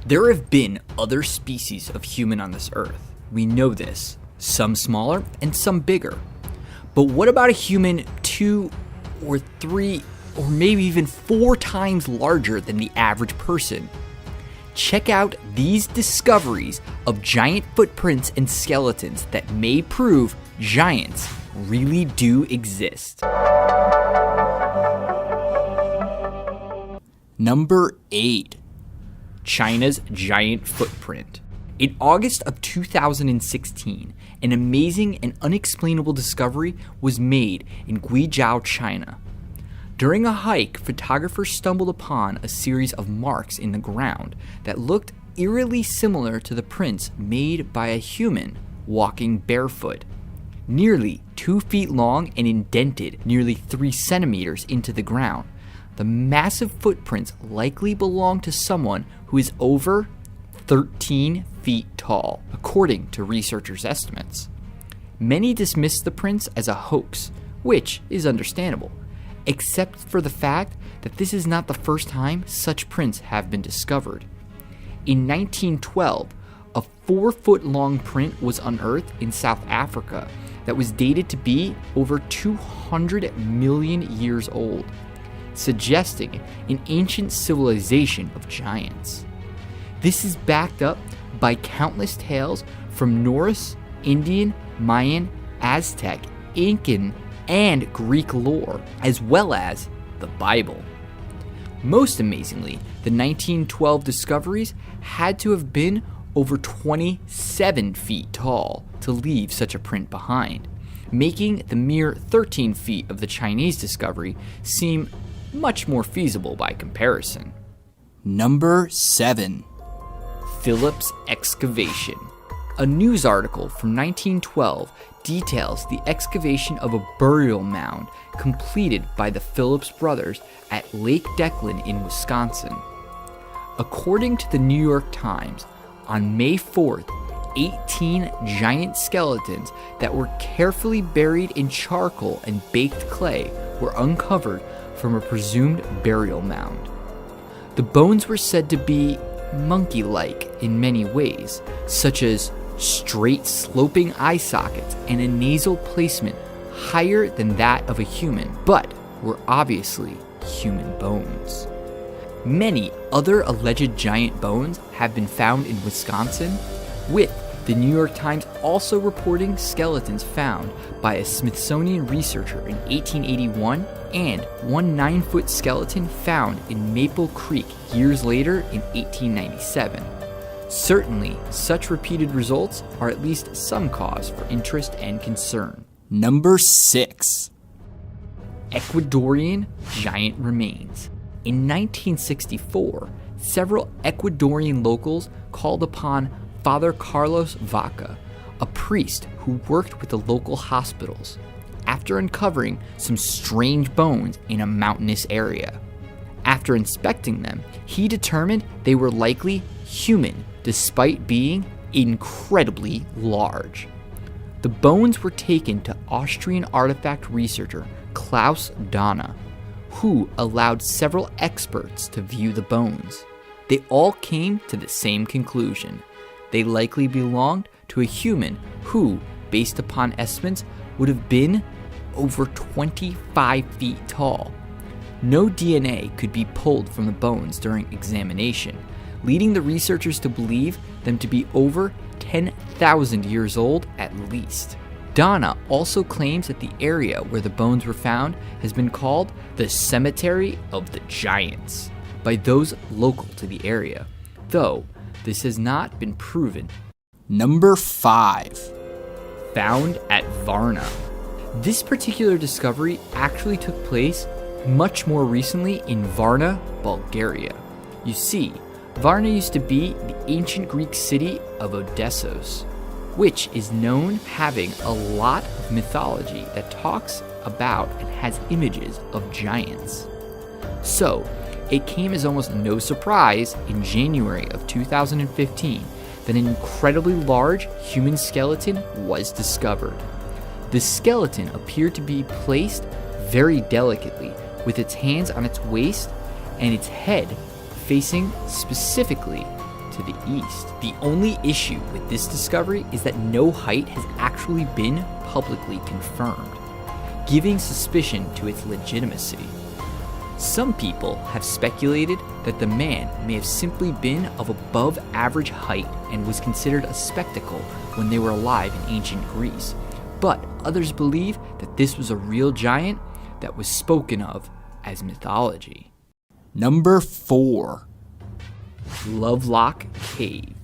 There have been other species of human on this earth. We know this, some smaller and some bigger. But what about a human 2 or 3 or maybe even 4 times larger than the average person? Check out these discoveries of giant footprints and skeletons that may prove giants really do exist. Number 8. China's giant footprint. In August of 2016, an amazing and unexplainable discovery was made in Guizhou, China. During a hike, photographers stumbled upon a series of marks in the ground that looked eerily similar to the prints made by a human walking barefoot. Nearly 2 feet long and indented nearly 3 centimeters into the ground, the massive footprints likely belong to someone who is over 13 feet tall, according to researchers' estimates. Many dismiss the prints as a hoax, which is understandable, except for the fact that this is not the first time such prints have been discovered. In 1912, a 4-foot-long print was unearthed in South Africa that was dated to be over 200 million years old, suggesting an ancient civilization of giants. This is backed up by countless tales from Norse, Indian, Mayan, Aztec, Incan, and Greek lore, as well as the Bible. Most amazingly, the 1912 discoveries had to have been over 27 feet tall to leave such a print behind, making the mere 13 feet of the Chinese discovery seem much more feasible by comparison. Number 7. Phillips excavation. A news article from 1912 details the excavation of a burial mound completed by the Phillips brothers at Lake Declan in Wisconsin. According to the New York Times, on May 4th, 18 giant skeletons that were carefully buried in charcoal and baked clay were uncovered from a presumed burial mound. The bones were said to be monkey-like in many ways, such as straight sloping eye sockets and a nasal placement higher than that of a human, but were obviously human bones. Many other alleged giant bones have been found in Wisconsin, with the New York Times also reporting skeletons found by a Smithsonian researcher in 1881 and one 9-foot skeleton found in Maple Creek years later in 1897. Certainly, such repeated results are at least some cause for interest and concern. Number 6. Ecuadorian giant remains. In 1964, several Ecuadorian locals called upon Father Carlos Vaca, a priest who worked with the local hospitals, after uncovering some strange bones in a mountainous area. After inspecting them, he determined they were likely human, despite being incredibly large. The bones were taken to Austrian artifact researcher Klaus Dana, who allowed several experts to view the bones. They all came to the same conclusion. They likely belonged to a human who, based upon estimates, would have been over 25 feet tall. No DNA could be pulled from the bones during examination, leading the researchers to believe them to be over 10,000 years old at least. Donna also claims that the area where the bones were found has been called the Cemetery of the Giants by those local to the area, though this has not been proven. Number 5. Found at Varna. This particular discovery actually took place much more recently in Varna, Bulgaria. You see, Varna used to be the ancient Greek city of Odessos, which is known having a lot of mythology that talks about and has images of giants. So, it came as almost no surprise in January of 2015 that an incredibly large human skeleton was discovered. The skeleton appeared to be placed very delicately, with its hands on its waist and its head facing specifically to the east. The only issue with this discovery is that no height has actually been publicly confirmed, giving suspicion to its legitimacy. Some people have speculated that the man may have simply been of above average height and was considered a spectacle when they were alive in ancient Greece, but others believe that this was a real giant that was spoken of as mythology. Number 4. Lovelock Cave.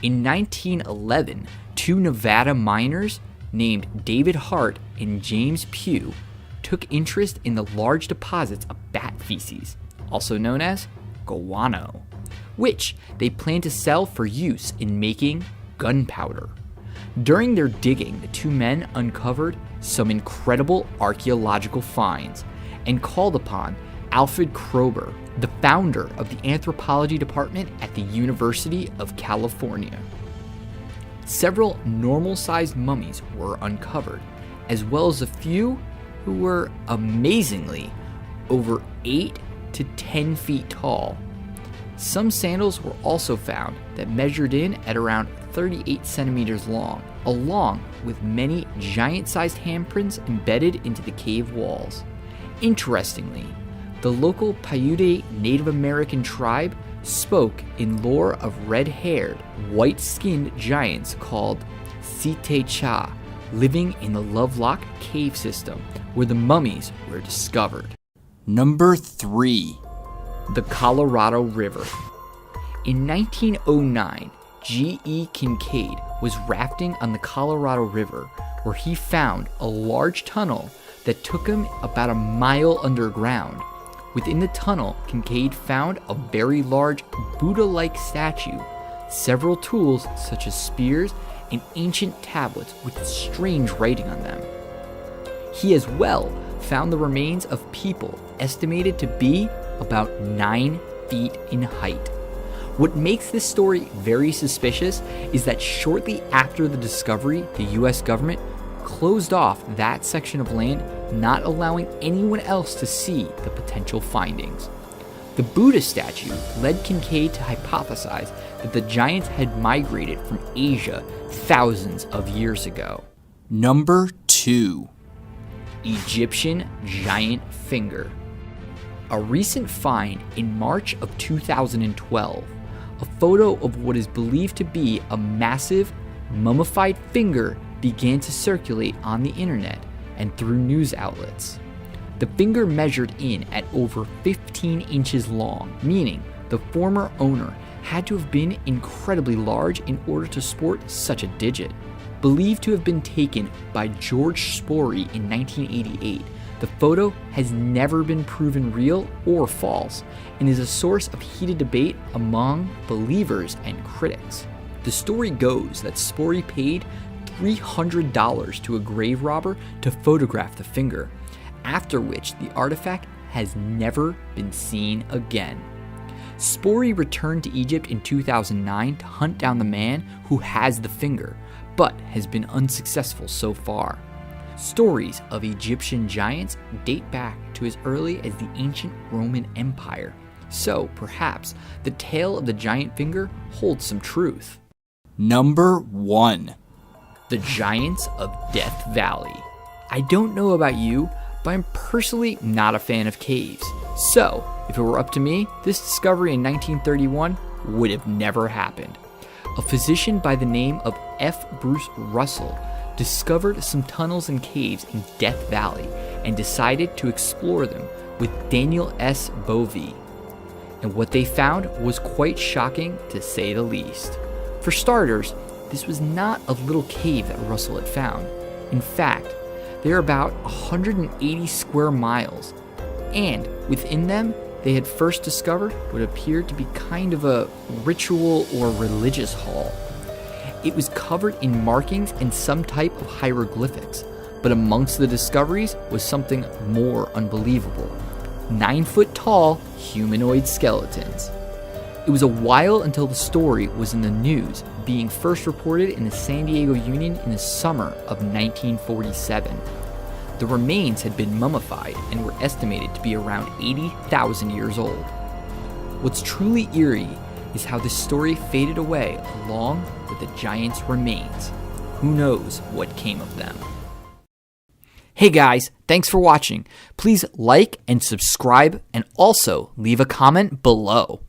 In 1911, two Nevada miners named David Hart and James Pugh took interest in the large deposits of bat feces, also known as guano, which they planned to sell for use in making gunpowder. During their digging, the two men uncovered some incredible archaeological finds and called upon Alfred Kroeber, the founder of the anthropology department at the University of California. Several normal-sized mummies were uncovered, as well as a few who were amazingly over 8 to 10 feet tall. Some sandals were also found that measured in at around 38 centimeters long, along with many giant-sized handprints embedded into the cave walls. Interestingly, the local Paiute Native American tribe spoke in lore of red-haired, white-skinned giants called Site-Cha, living in the Lovelock Cave system, where the mummies were discovered. Number 3. The Colorado River. In 1909, G.E. Kincaid was rafting on the Colorado River, where he found a large tunnel that took him about a mile underground. Within the tunnel, Kincaid found a very large Buddha-like statue, several tools such as spears, and ancient tablets with strange writing on them. He as well found the remains of people estimated to be about 9 feet in height. What makes this story very suspicious is that shortly after the discovery, the US government closed off that section of land, not allowing anyone else to see the potential findings. The Buddha statue led Kincaid to hypothesize that the giants had migrated from Asia thousands of years ago. Number 2. Egyptian giant finger. A recent find in March of 2012, a photo of what is believed to be a massive, mummified finger began to circulate on the internet and through news outlets. The finger measured in at over 15 inches long, meaning the former owner had to have been incredibly large in order to sport such a digit. Believed to have been taken by George Spory in 1988, the photo has never been proven real or false and is a source of heated debate among believers and critics. The story goes that Spory paid $300 to a grave robber to photograph the finger, after which the artifact has never been seen again. Spory returned to Egypt in 2009 to hunt down the man who has the finger, but has been unsuccessful so far. Stories of Egyptian giants date back to as early as the ancient Roman Empire, so perhaps the tale of the giant finger holds some truth. Number 1. The Giants of Death Valley. I don't know about you, but I'm personally not a fan of caves. So, if it were up to me, this discovery in 1931 would have never happened. A physician by the name of F. Bruce Russell discovered some tunnels and caves in Death Valley and decided to explore them with Daniel S. Bovee. And what they found was quite shocking, to say the least. For starters, this was not a little cave that Russell had found. In fact, they are about 180 square miles, and within them, they had first discovered what appeared to be kind of a ritual or religious hall. It was covered in markings and some type of hieroglyphics, but amongst the discoveries was something more unbelievable: 9-foot-tall humanoid skeletons. It was a while until the story was in the news, being first reported in the San Diego Union in the summer of 1947. The remains had been mummified and were estimated to be around 80,000 years old. What's truly eerie is how the story faded away along with the giants' remains. Who knows what came of them? Hey guys, thanks for watching. Please like and subscribe and also leave a comment below.